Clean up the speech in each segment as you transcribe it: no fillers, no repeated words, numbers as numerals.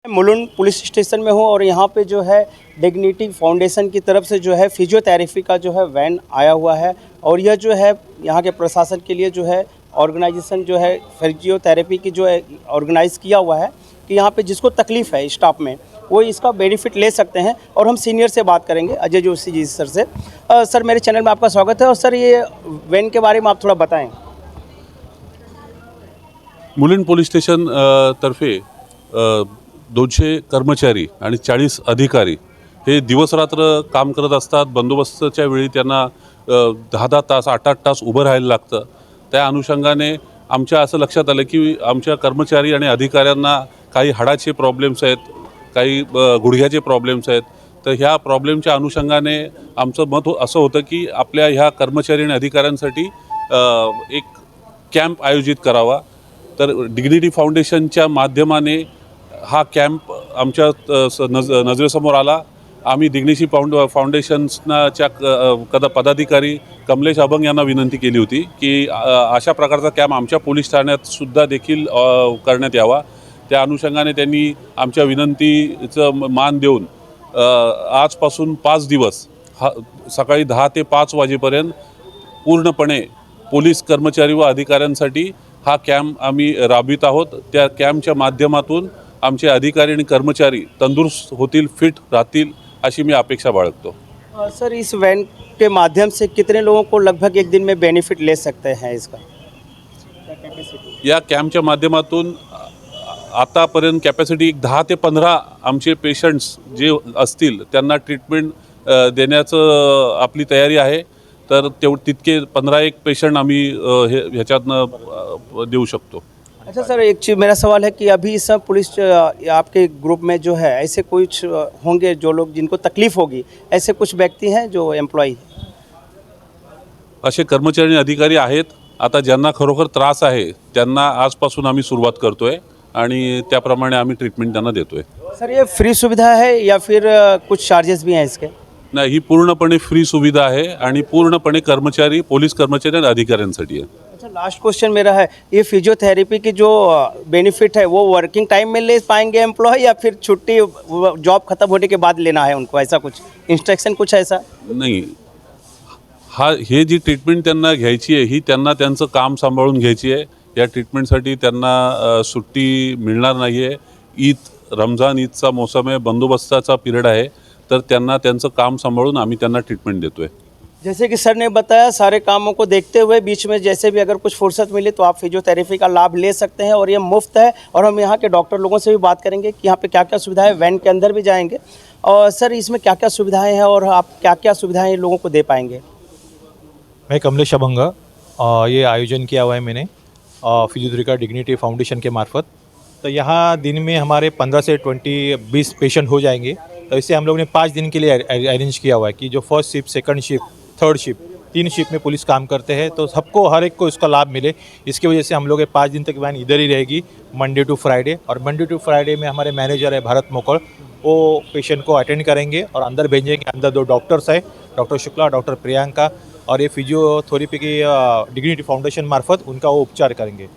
Mulund police station में हूँ और यहाँ पे जो है डिग्निटी फाउंडेशन की तरफ से जो है फिजियोथेरेपी का जो है वैन आया हुआ है और यह जो है यहाँ के प्रशासन के लिए जो है ऑर्गेनाइजेशन जो है फिजियोथेरेपी की जो है ऑर्गेनाइज किया हुआ है कि यहाँ पे जिसको तकलीफ़ है स्टाफ में वो इसका बेनिफिट ले सकते हैं। और हम सीनियर से बात करेंगे अजय जोशी जी सर से। सर मेरे चैनल में आपका स्वागत है और सर ये वैन के बारे में आप थोड़ा बताएँ। मुलुंड पोलीस स्टेशन तर्फे 200 कर्मचारी आणि 40 अधिकारी हे दिवसरात्र काम करत असतात। बंदोबस्ताच्या वेळी त्यांना 10-10 तास 8-8 तास उभं राहायला लागतं। त्या अनुषंगाने आमच्या असं लक्षात आलं की आमच्या कर्मचारी आणि अधिकाऱ्यांना काही हाडाचे प्रॉब्लेम्स आहेत, काही गुडघ्याचे प्रॉब्लेम्स आहेत। तर ह्या प्रॉब्लेमच्या अनुषंगाने आमचं मत असं होतं की आपल्या ह्या कर्मचारी आणि अधिकाऱ्यांसाठी एक कॅम्प आयोजित करावा। तर डिग्निटी फाउंडेशनच्या माध्यमाने हा कॅम्प आमच्या नजरेसमोर आला। आम्ही डिग्निटी फाउंडेशनच्या पदाधिकारी कमलेश अभंग यांना विनंती केली होती की अशा प्रकारचा कॅम्प आमच्या पोलीस ठाण्यात सुद्धा देखील करण्यात यावा। त्या अनुषंगाने त्यांनी आमच्या विनंतीचं मान देऊन आजपासून 5 दिवस सकाळी 10 ते 5 वाजेपर्यंत पूर्णपणे पोलीस कर्मचारी व अधिकाऱ्यांसाठी हा कॅम्प आम्ही राबवित आहोत। त्या कॅम्पच्या माध्यमातून आमचे अधिकारी आणि कर्मचारी तंदुरुस्त होतील, फिट राहतील अशी मी अपेक्षा बाळगतो। सर इस वैन के माध्यम से कितने लोगों को लगभग एक दिन में बेनिफिट ले सकते हैं इसका? या कॅम्पच्या माध्यमातून आतापर्यंत कॅपॅसिटी 10 ते 15 आमचे पेशंट्स जे असतील त्यांना ट्रीटमेंट देण्याचं आपली तयारी आहे। तर तितके 15-1 पेशंट आम्ही ह्याच्यातनं देऊ शकतो। अच्छा सर एक चीज़ मेरा सवाल है कि अभी इस समय पुलिस आपके ग्रुप में जो है ऐसे कुछ होंगे जो लोग जिनको तकलीफ़ होगी, ऐसे कुछ व्यक्ति हैं जो एम्प्लॉई? असे कर्मचारी अधिकारी आहेत। आता ज्यांना खरोखर त्रास आहे त्यांना आजपासून आम्ही सुरुवात करतोय आणि त्याप्रमाणे आम्ही ट्रीटमेंट त्यांना देतोय। सर ये फ्री सुविधा है या फिर कुछ चार्जेस भी हैं इसके? नाही, ही पूर्णपणे फ्री सुविधा आहे आणि पूर्णपणे कर्मचारी पोलीस कर्मचारी आणि अधिकाऱ्यांसाठी आहे। अच्छा लास्ट क्वेश्चन मेरा है, ये फिजियोथेरेपी की जो बेनिफिट है वो वर्किंग टाइम में ले पाएंगे एम्प्लॉय या फिर छुट्टी जॉब खत्म होने के बाद लेना है उनको, ऐसा कुछ इंस्ट्रक्शन कुछ ऐसा? नाही, हे जी ट्रीटमेंट त्यांना घ्यायची आहे ही त्यांना त्यांचं काम सांभाळून घ्यायची आहे। या ट्रीटमेंटसाठी त्यांना सुट्टी मिळणार नाही आहे। रमजान ईदचा मौसम आहे, बंदोबस्ताचा पिरियड आहे, तर त्यांना त्यांचं काम सांभाळून आम्ही त्यांना ट्रीटमेंट देतोय। जैसे कि सर ने बताया सारे कामों को देखते हुए बीच में जैसे भी अगर कुछ फुर्सत मिले तो आप फिजियोथेरेपी का लाभ ले सकते हैं और ये मुफ्त है। और हम यहाँ के डॉक्टर लोगों से भी बात करेंगे कि यहाँ पे क्या क्या सुविधाएं है, वैन के अंदर भी जाएंगे और सर इसमें क्या क्या सुविधाएं हैं और आप क्या क्या सुविधाएं लोगों को दे पाएंगे। मैं कमलेश अभंग, ये आयोजन किया हुआ है मैंने फिजियोथेरेपी डिग्निटी फाउंडेशन के मार्फत। तो यहाँ दिन में हमारे 15 से 20 पेशेंट हो जाएंगे। तो इसे हम लोग ने 5 दिन के लिए अरेंज किया हुआ है कि जो first shift, second shift, third shift, 3 shift में पुलिस काम करते हैं तो सबको हर एक को इसका लाभ मिले। इसकी वजह से हम लोग 5 दिन तक वैन इधर ही रहेगी, मंडे टू फ्राइडे। और मंडे टू फ्राइडे में हमारे मैनेजर है भारत मोकड़, वो पेशेंट को अटेंड करेंगे और अंदर भेजेंगे। अंदर 2 डॉक्टर्स है, डॉक्टर शुक्ला, डॉक्टर प्रियंका, और ये फिजियोथेरेपी की डिग्निटी फाउंडेशन मार्फत उनका वो उपचार करेंगे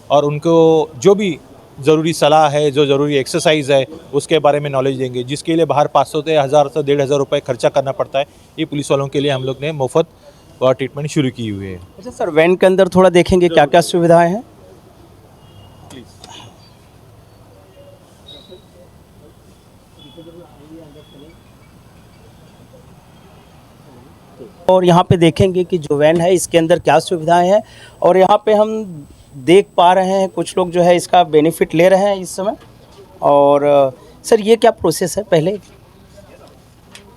और उनको जो भी ज़रूरी सलाह है, जो ज़रूरी एक्सरसाइज है उसके बारे में नॉलेज देंगे, जिसके लिए बाहर 500 से 1000 से 1500 रुपये खर्चा करना पड़ता है। ये पुलिस वालों के लिए हम लोग ने मुफ्त ट्रीटमेंट शुरू की हुई है। अच्छा सर वैन के अंदर थोड़ा देखेंगे क्या क्या सुविधाएं हैं। और यहाँ पे देखेंगे कि जो वैन है इसके अंदर क्या सुविधाएं हैं और यहाँ पे हम देख पा रहे हैं कुछ लोग जो है इसका बेनिफिट ले रहे हैं इस समय। और सर ये क्या प्रोसेस है?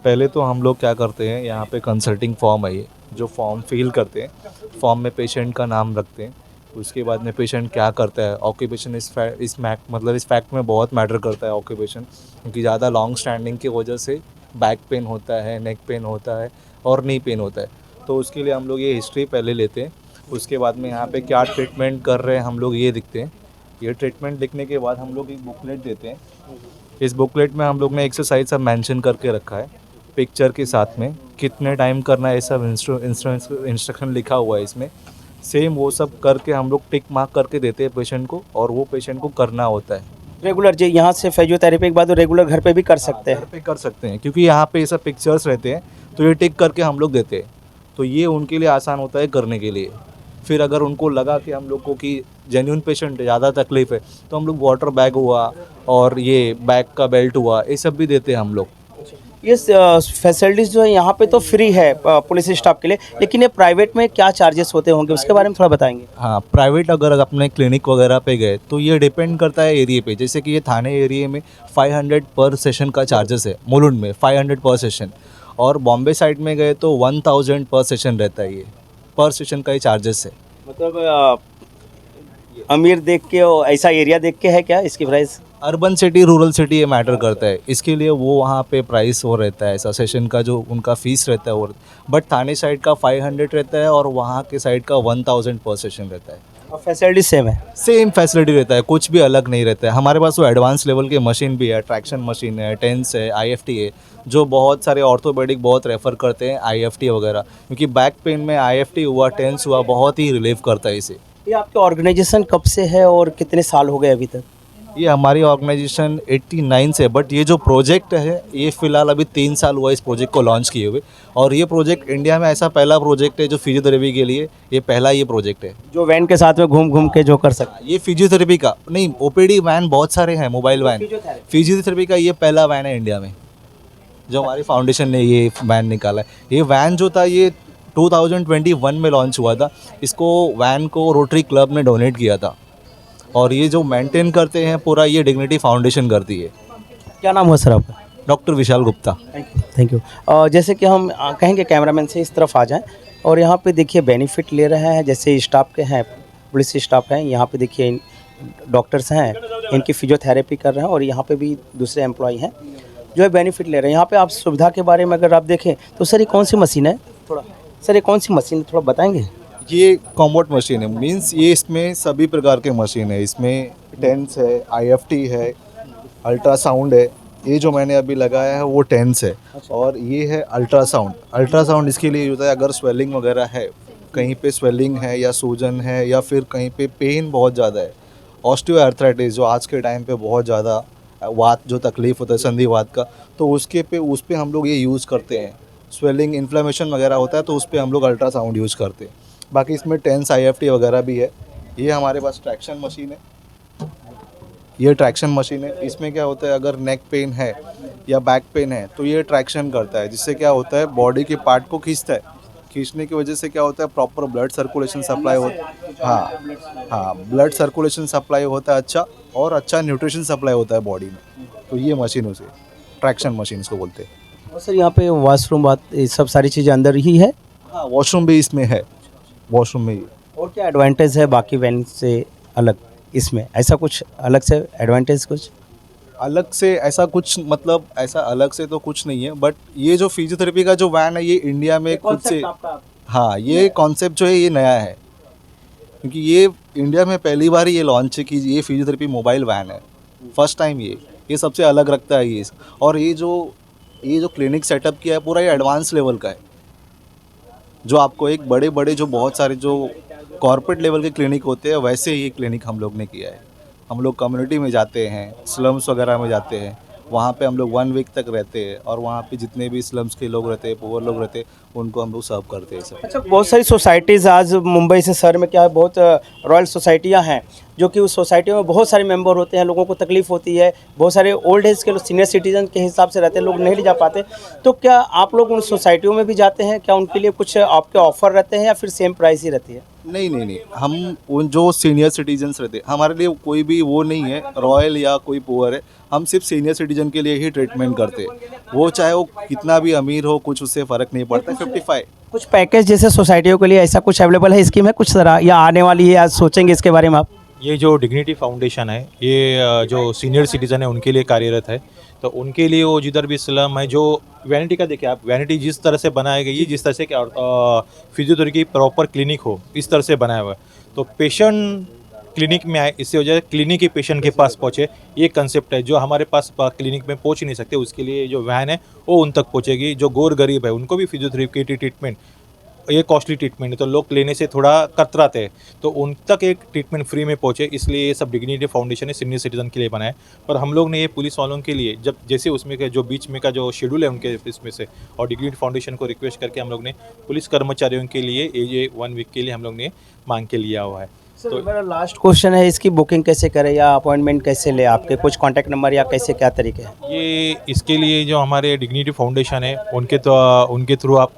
पहले तो हम लोग क्या करते हैं, यहाँ पे कंसल्टिंग फॉर्म है, ये जो फॉर्म फिल करते हैं, फॉर्म में पेशेंट का नाम रखते हैं। उसके बाद में पेशेंट क्या करता है, ऑक्यूपेशन इस फैक्ट में बहुत मैटर करता है ऑक्यूपेशन, क्योंकि ज़्यादा लॉन्ग स्टैंडिंग की वजह से बैक पेन होता है, नेक पेन होता है और नी पेन होता है। तो उसके लिए हम लोग ये हिस्ट्री पहले लेते हैं। उसके बाद में यहाँ पे क्या ट्रीटमेंट कर रहे हैं हम लोग ये लिखते हैं। ये ट्रीटमेंट लिखने के बाद हम लोग एक बुकलेट देते हैं। इस बुकलेट में हम लोग ने एक्सरसाइज सब मेंशन करके रखा है, पिक्चर के साथ में कितने टाइम करना है सब इंस्ट्रक्शन लिखा हुआ है इसमें। सेम वो सब करके हम लोग टिक मार्क करके देते हैं पेशेंट को और वो पेशेंट को करना होता है। रेगुलर जो यहाँ से फिजियोथेरेपी के बाद रेगुलर घर पे भी कर सकते घर हैं। पे कर सकते हैं, क्योंकि यहाँ पे ये सब पिक्चर्स रहते हैं तो ये टिक करके हम लोग देते हैं, तो ये उनके लिए आसान होता है करने के लिए। फिर अगर उनको लगा कि हम लोग को कि जेन्यून पेशेंट है, ज़्यादा तकलीफ है, तो हम लोग वाटर बैग हुआ और ये बैग का बेल्ट हुआ, ये सब भी देते हैं हम लोग। ये फैसिलिटीज़ जो है यहाँ पे तो फ्री है पुलिस स्टाफ के लिए, लेकिन ये प्राइवेट में क्या चार्जेस होते होंगे उसके बारे में थोड़ा बताएंगे। हाँ, प्राइवेट अगर अपने क्लिनिक वगैरह पे गए तो ये डिपेंड करता है एरिया पे। जैसे कि ये थाने एरिया में 500 पर सेशन का चार्जेस है, मुलुंड में 500 पर सेशन, और बॉम्बे साइड में गए तो 1000 पर सेशन रहता है। ये पर सेशन का ही चार्जेस है। मतलब अमीर देख के और ऐसा एरिया देख के है क्या इसकी price? Urban city rural city ये मैटर करता है, इसके लिए वो वहाँ पे प्राइस वो रहता है, ऐसा सेशन का जो उनका फीस रहता है वो। बट थाने साइड का 500 रहता है और वहाँ के साइड का 1000 पर सेशन रहता है। और फैसिलिटी सेम है? सेम फैसिलिटी रहता है, कुछ भी अलग नहीं रहता है। हमारे पास वो एडवांस लेवल के मशीन भी है, ट्रैक्शन मशीन है, टेंस है, IFT है, जो बहुत सारे ऑर्थोपेडिक बहुत रेफ़र करते हैं IFT वगैरह, क्योंकि बैक पेन में IFT हुआ, टेंस हुआ, बहुत ही रिलीव करता है इसे। ये आपके ऑर्गेनाइजेशन कब से है और कितने साल हो गए अभी तक? ये हमारी ऑर्गेनाइजेशन 89 से, बट ये जो प्रोजेक्ट है ये फ़िलहाल अभी 3 साल हुआ इस प्रोजेक्ट को लॉन्च किए हुए। और ये प्रोजेक्ट इंडिया में ऐसा पहला प्रोजेक्ट है जो फिजियोथेरेपी के लिए, ये पहला ये प्रोजेक्ट है जो वैन के साथ में घूम घूम के जो कर सकते ये फिजियोथेरेपी का नहीं। OPD वैन बहुत सारे हैं, मोबाइल वैन। हैं। फिजियोथेरेपी का ये पहला वैन है इंडिया में, जो हमारी फाउंडेशन ने ये वैन निकाला है। ये वैन जो था ये 2021 में लॉन्च हुआ था। इसको वैन को रोटरी क्लब ने डोनेट किया था, और ये जो मेंटेन करते हैं पूरा ये डिग्निटी फाउंडेशन करती है। क्या नाम हुआ सर आपका? Doctor Vishal Gupta. Thank you. जैसे कि हम कहेंगे कैमरामैन से इस तरफ आ जाएं, और यहाँ पे देखिए बेनिफिट ले रहे हैं, जैसे स्टाफ के हैं, पुलिस स्टाफ हैं, यहाँ पे देखिए डॉक्टर्स हैं, इनकी फिजियोथेरेपी कर रहे हैं, और यहाँ पे भी दूसरे एम्प्लॉय हैं जो है बेनिफिट ले रहे हैं। यहाँ पे आप सुविधा के बारे में अगर आप देखें तो सर ये कौन सी मशीन है, थोड़ा सर ये कौन सी मशीन है थोड़ा बताएंगे? ये कॉम्बोट मशीन है, मींस ये इसमें सभी प्रकार के मशीन है। इसमें टेंस है, IFT है, अल्ट्रासाउंड है। ये जो मैंने अभी लगाया है वो टेंस है, और ये है अल्ट्रासाउंड। अल्ट्रासाउंड इसके लिए होता है अगर स्वेलिंग वगैरह है, कहीं पे स्वेलिंग है या सूजन है, या फिर कहीं पे पेन बहुत ज़्यादा है, ऑस्टियोआर्थराइटिस जो आज के टाइम पे बहुत ज़्यादा वात जो तकलीफ़ होता है संधिवात का, तो उस पे हम लोग ये यूज़ करते हैं। स्वेलिंग इन्फ्लेमेशन वगैरह होता है तो उस पर हम लोग अल्ट्रासाउंड यूज़ करते हैं। बाकी इसमें टेंस IFT वगैरह भी है। ये हमारे पास ट्रैक्शन मशीन है, ये ट्रैक्शन मशीन है। इसमें क्या होता है अगर नेक पेन है या बैक पेन है तो ये ट्रैक्शन करता है, जिससे क्या होता है बॉडी के पार्ट को खींचता है। खींचने की वजह से क्या होता है प्रॉपर ब्लड सर्कुलेशन सप्लाई होता है। हाँ, ब्लड सर्कुलेशन सप्लाई होता है अच्छा, और अच्छा न्यूट्रिशन सप्लाई होता है बॉडी में। तो ये मशीन उसे ट्रैक्शन मशीन इसको बोलते हैं। और सर यहाँ पे वॉशरूम बात ये सब सारी चीज़ें अंदर ही है? हाँ, वॉशरूम भी इसमें है, वॉशरूम में ही। और क्या एडवांटेज है बाकी वैन से अलग इसमें, ऐसा कुछ अलग से एडवांटेज कुछ? अलग से ऐसा कुछ मतलब ऐसा अलग से तो कुछ नहीं है, बट ये जो फिजियोथेरेपी का जो वैन है ये इंडिया में खुद से, हाँ ये कॉन्सेप्ट जो है ये नया है, क्योंकि ये इंडिया में पहली बार ये लॉन्च है कि ये फिजियोथेरेपी मोबाइल वैन है। फर्स्ट टाइम ये सबसे अलग रखता है ये। और ये जो क्लिनिक सेटअप किया है पूरा ये एडवांस लेवल का है, जो आपको एक बड़े बड़े जो बहुत सारे जो कॉर्पोरेट लेवल के क्लिनिक होते हैं वैसे ही क्लिनिक हम लोग ने किया है। हम लोग कम्युनिटी में जाते हैं, स्लम्स वगैरह में जाते हैं, वहाँ पे हम लोग 1 वीक तक रहते हैं, और वहाँ पे जितने भी स्लम्स के लोग रहते हैं, पुअर लोग रहते हैं, उनको हम लोग सर्व करते हैं सब। अच्छा, बहुत सारी सोसाइटीज़ आज मुंबई से शहर में क्या है, बहुत रॉयल सोसाइटियाँ हैं जो कि उस सोसाइटियों में बहुत सारे मेंबर होते हैं, लोगों को तकलीफ़ होती है, बहुत सारे ओल्ड एज के लोग सीनियर सिटीजन के हिसाब से रहते हैं, लोग नहीं ले जा पाते, तो क्या आप लोग उन सोसाइटियों में भी जाते हैं? क्या उनके लिए कुछ आपके ऑफ़र रहते हैं या फिर सेम प्राइस ही रहती है? नहीं, हम उन जो सीनियर सिटीजन्स रहते हैं, हमारे लिए कोई भी वो नहीं है रॉयल या कोई पुअर है, हम सिर्फ सीनियर सिटीजन के लिए ही ट्रीटमेंट करते हैं। वो चाहे वो कितना भी अमीर हो, कुछ उससे फ़र्क नहीं पड़ता। 55 कुछ पैकेज जैसे सोसाइटियों के लिए ऐसा कुछ अवेलेबल है, स्कीम है कुछ तरह, या आने वाली है, आज सोचेंगे इसके बारे में आप? ये जो डिग्निटी फाउंडेशन है ये जो सीनियर सिटीज़न है उनके लिए कार्यरत है। तो उनके लिए वो जिधर भी स्लम है, जो वैनिटी का देखिए आप, वैनिटी जिस तरह से बनाई गई है, जिस तरह से क्या फिजियोथेरेपी प्रॉपर क्लिनिक हो, इस तरह से बनाया हुआ है। तो पेशेंट क्लिनिक में आए, इससे वजह क्लिनिक ही पेशेंट के पास पहुँचे, ये कंसेप्ट है। जो हमारे पास क्लिनिक में पहुँच नहीं सकते उसके लिए जो वैन है वो उन तक पहुँचेगी। जो गौर गरीब है उनको भी फिजियोथेरेपी की ट्रीटमेंट ये कॉस्टली ट्रीटमेंट है तो लोग लेने से थोड़ा कतराते हैं, तो उन तक एक ट्रीटमेंट फ्री में पहुँचे, इसलिए ये सब डिग्निटी फाउंडेशन है सीनियर सिटीजन के लिए बनाया। पर हम लोग ने ये पुलिस वालों के लिए जब जैसे उसमें के जो बीच में का जो शेड्यूल है उनके इसमें से, और डिग्निटी फाउंडेशन को रिक्वेस्ट करके हम लोग ने पुलिस कर्मचारियों के लिए ये 1 वीक के लिए हम लोग ने मांग के लिया हुआ है। तो मेरा लास्ट क्वेश्चन है, इसकी बुकिंग कैसे करें या अपॉइंटमेंट कैसे ले, आपके कुछ कॉन्टैक्ट नंबर या कैसे क्या तरीके हैं? ये इसके लिए जो हमारे डिग्निटी फाउंडेशन है उनके थ्रू आप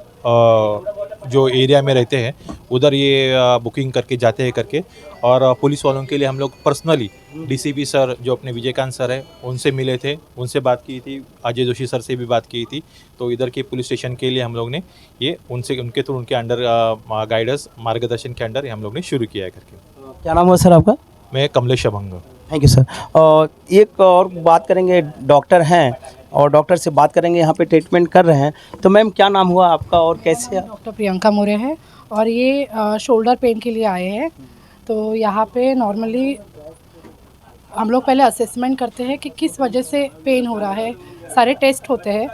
जो एरिया में रहते हैं उधर ये बुकिंग करके जाते हैं करके, और पुलिस वालों के लिए हम लोग पर्सनली डीसीपी सर जो अपने विजयकांत सर है उनसे मिले थे, उनसे बात की थी, अजय जोशी सर से भी बात की थी। तो इधर के पुलिस स्टेशन के लिए हम लोग ने ये उनके थ्रू उनके अंडर गाइडेंस मार्गदर्शन के अंडर हम लोग ने शुरू किया है करके। क्या नाम हुआ सर आपका? मैं Kamlesh abhang. Thank you sir. और एक और बात करेंगे, डॉक्टर हैं और डॉक्टर से बात करेंगे, यहाँ पे ट्रीटमेंट कर रहे हैं। तो मैम क्या नाम हुआ आपका और कैसे? डॉक्टर प्रियंका मोरे है और ये शोल्डर पेन के लिए आए हैं। तो यहाँ पे नॉर्मली हम लोग पहले असेसमेंट करते हैं कि किस वजह से पेन हो रहा है, सारे टेस्ट होते हैं।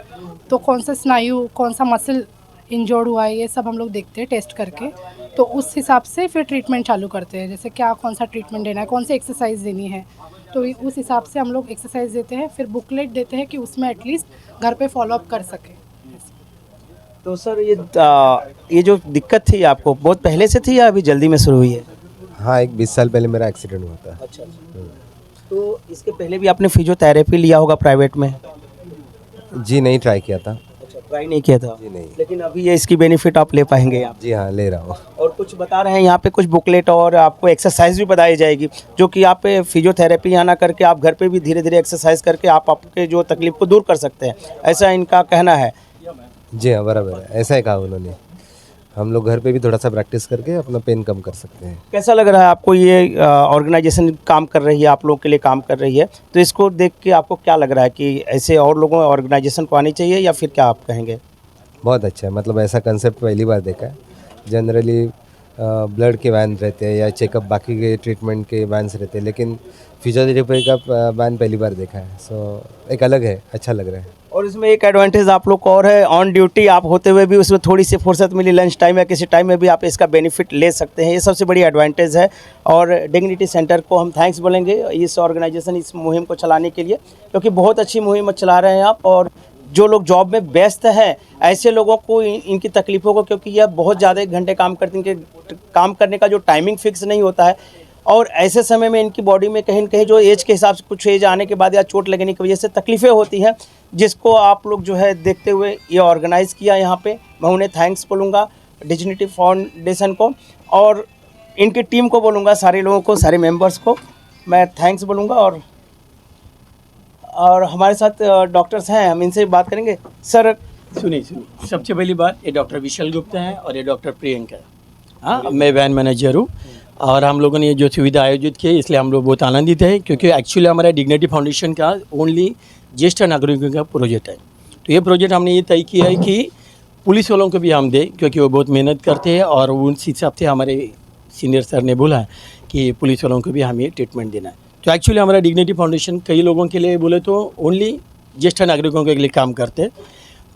तो कौन सा स्नायु, कौन सा मसल इंजर्ड हुआ है, ये सब हम लोग देखते हैं टेस्ट करके। तो उस हिसाब से फिर ट्रीटमेंट चालू करते हैं, जैसे क्या कौन सा ट्रीटमेंट देना है, कौन सी एक्सरसाइज देनी है। तो उस हिसाब से हम लोग एक्सरसाइज देते हैं, फिर बुकलेट देते हैं कि उसमें एटलीस्ट घर पे फॉलोअप कर सकें। तो सर ये जो दिक्कत थी आपको बहुत पहले से थी या अभी जल्दी में शुरू हुई है? हाँ, एक 20 साल पहले मेरा एक्सीडेंट हुआ था। अच्छा। तो इसके पहले भी आपने फिजियोथेरेपी लिया होगा प्राइवेट में? जी नहीं, ट्राई किया था। अच्छा, ट्राई नहीं किया था? जी नहीं। लेकिन अभी ये इसकी बेनिफिट आप ले पाएंगे आप? जी हाँ, ले रहा हूँ। और कुछ बता रहे हैं यहाँ पे कुछ बुकलेट और आपको एक्सरसाइज भी बताई जाएगी, जो कि आप फिजियोथेरेपी यहाँ ना करके आप घर पे भी धीरे धीरे एक्सरसाइज करके आप आपके जो तकलीफ को दूर कर सकते हैं, ऐसा इनका कहना है। जी हाँ, बराबर है, ऐसा ही कहा उन्होंने। हम लोग घर पे भी थोड़ा सा प्रैक्टिस करके अपना पेन कम कर सकते हैं। कैसा लग रहा है आपको ये ऑर्गेनाइजेशन काम कर रही है, आप लोगों के लिए काम कर रही है, तो इसको देख के आपको क्या लग रहा है कि ऐसे और लोगों ऑर्गेनाइजेशन को आनी चाहिए या फिर क्या आप कहेंगे? बहुत अच्छा है, मतलब ऐसा कंसेप्ट पहली बार देखा है। जनरली ब्लड के वैन रहते हैं या चेकअप बाकी के ट्रीटमेंट के वैन्स रहते हैं, लेकिन फिजियोथेरेपी का वैन पहली बार देखा है। सो एक अलग है, अच्छा लग रहा है। और इसमें एक एडवांटेज आप लोग को और है, ऑन ड्यूटी आप होते हुए भी उसमें थोड़ी सी फुर्सत मिली, लंच टाइम या किसी टाइम में भी आप इसका बेनिफिट ले सकते हैं, ये सबसे बड़ी एडवांटेज है। और डिग्निटी सेंटर को हम थैंक्स बोलेंगे इस ऑर्गेनाइजेशन इस मुहिम को चलाने के लिए, क्योंकि बहुत अच्छी मुहिम चला रहे हैं आप। और जो लोग जॉब में व्यस्त हैं ऐसे लोगों को इनकी तकलीफ़ों को, क्योंकि यह बहुत ज़्यादा घंटे काम करते हैं, काम करने का जो टाइमिंग फिक्स नहीं होता है, और ऐसे समय में इनकी बॉडी में कहीं न कहीं जो एज के हिसाब से कुछ एज आने के बाद या चोट लगने की वजह से तकलीफ़ें होती हैं, जिसको आप लोग जो है देखते हुए ये ऑर्गेनाइज़ किया यहाँ पे। मैं उन्हें थैंक्स बोलूँगा डिग्निटी फाउंडेशन को, और इनकी टीम को बोलूँगा, सारे लोगों को, सारे मेंबर्स को मैं थैंक्स बोलूँगा। और हमारे साथ डॉक्टर्स हैं, हम इनसे बात करेंगे। सर सुनिए, सबसे पहली बात, ये डॉक्टर विशाल गुप्ता हैं और ये डॉक्टर प्रियंका है। हाँ, मैं वैन मैनेजर हूँ और हम लोगों ने ये जो सुविधा आयोजित की है इसलिए हम लोग बहुत आनंदित हैं, क्योंकि एक्चुअली हमारा डिग्निटी फाउंडेशन का ओनली ज्येष्ठ नागरिकों का प्रोजेक्ट है। तो ये प्रोजेक्ट हमने ये तय किया है कि पुलिस वालों को भी हम दें, क्योंकि वो बहुत मेहनत करते हैं, और उस हिसाब से हमारे सीनियर सर ने बोला है कि पुलिस वालों को भी हमें ये ट्रीटमेंट देना है। तो एक्चुअली हमारा डिग्निटी फाउंडेशन कई लोगों के लिए बोले तो ओनली ज्येष्ठ नागरिकों के लिए काम करते हैं।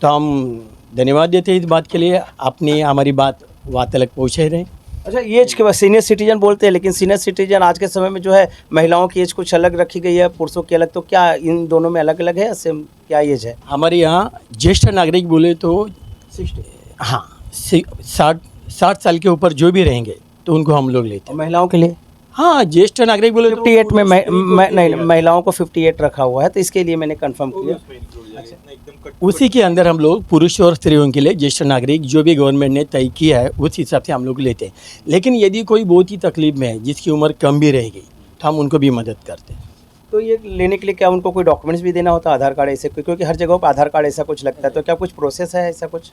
तो हम धन्यवाद देते हैं इस बात के लिए, आपने हमारी बात वहाँ तक पहुँचे रहे। अच्छा, एज के बाद सीनियर सिटीजन बोलते हैं, लेकिन सीनियर सिटीजन आज के समय में जो है महिलाओं की एज कुछ अलग रखी गई है, पुरुषों की अलग, तो क्या इन दोनों में अलग अलग है, सेम क्या एज है? हमारे यहाँ ज्येष्ठ नागरिक बोले तो 60, हाँ 60 साल के ऊपर जो भी रहेंगे तो उनको हम लोग लेते हैं। महिलाओं के लिए? हाँ, ज्येष्ठ नागरिक बोले 58 में नहीं, महिलाओं को 58 रखा हुआ है, तो इसके लिए मैंने कंफर्म किया। उसी के अंदर हम लोग पुरुष और स्त्रियों के लिए ज्येष्ठ नागरिक जो भी गवर्नमेंट ने तय किया है उस हिसाब से हम लोग लेते हैं। लेकिन यदि कोई बहुत ही तकलीफ में है, जिसकी उम्र कम भी रहेगी, तो हम उनको भी मदद करते हैं। तो ये लेने के लिए क्या उनको कोई डॉक्यूमेंट्स भी देना होता है, आधार कार्ड ऐसे, क्योंकि हर जगह पर आधार कार्ड ऐसा कुछ लगता है, तो क्या कुछ प्रोसेस है ऐसा कुछ?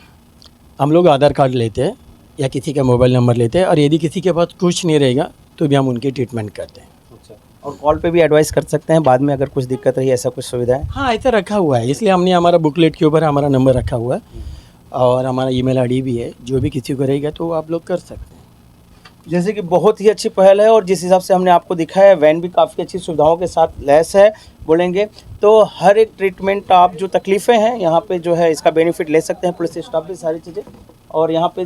हम लोग आधार कार्ड लेते हैं या किसी का मोबाइल नंबर लेते हैं, और यदि किसी के पास कुछ नहीं रहेगा तो भी हम उनकी ट्रीटमेंट करते हैं। अच्छा, और कॉल पे भी एडवाइस कर सकते हैं बाद में अगर कुछ दिक्कत रही, ऐसा कुछ सुविधा है? हाँ, ऐसा रखा हुआ है, इसलिए हमने हमारा बुकलेट के ऊपर हमारा नंबर रखा हुआ है और हमारा ईमेल आईडी भी है, जो भी किसी को रहेगा तो आप लोग कर सकते हैं। जैसे कि बहुत ही अच्छी पहल है, और जिस हिसाब से हमने आपको दिखाया है, वैन भी काफ़ी अच्छी सुविधाओं के साथ लैस है बोलेंगे, तो हर एक ट्रीटमेंट आप जो तकलीफ़ें हैं यहाँ पे जो है इसका बेनिफिट ले सकते हैं, पुलिस स्टाफ भी सारी चीज़ें। और यहाँ पे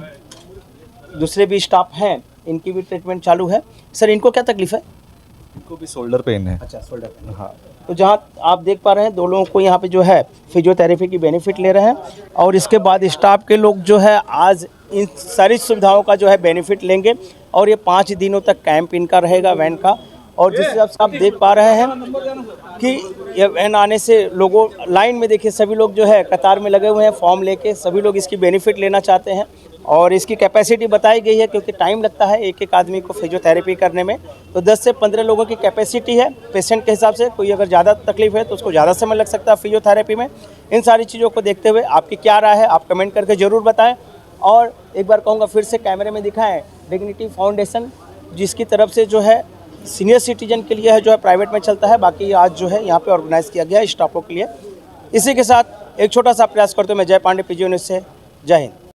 दूसरे भी स्टाफ हैं, इनकी भी ट्रीटमेंट चालू है। सर, इनको क्या तकलीफ है? इनको भी शोल्डर पेन है। अच्छा, शोल्डर पेन। हाँ, तो जहाँ आप देख पा रहे हैं, दो लोगों को यहाँ पे जो है फिजियोथेरेपी की बेनिफिट ले रहे हैं, और इसके बाद स्टाफ के लोग जो है आज इन सारी सुविधाओं का जो है बेनिफिट लेंगे। और ये 5 दिनों तक कैंप इनका रहेगा वैन का। और जिस हिसाब से आप देख पा रहे हैं कि ये वैन आने से लोगों लाइन में, देखिए सभी लोग जो है कतार में लगे हुए हैं फॉर्म लेके, सभी लोग इसकी बेनिफिट लेना चाहते हैं। और इसकी कैपेसिटी बताई गई है, क्योंकि टाइम लगता है एक एक आदमी को फिजियोथेरेपी करने में, तो 10 से 15 लोगों की कैपेसिटी है पेशेंट के हिसाब से। कोई अगर ज़्यादा तकलीफ है तो उसको ज़्यादा समय लग सकता है फिजियोथेरेपी में। इन सारी चीज़ों को देखते हुए आपकी क्या राय है, आप कमेंट करके ज़रूर बताएं। और एक बार कहूँगा, फिर से कैमरे में दिखाएं, डिग्निटी फाउंडेशन जिसकी तरफ से जो है सीनियर सिटीजन के लिए है, जो है प्राइवेट में चलता है, बाकी आज जो है यहाँ पे ऑर्गेनाइज़ किया गया है स्टाफों के लिए। इसी के साथ एक छोटा सा प्रयास करते हुए मैं जय पांडे, PGO न्यूज़ से, जय हिंद।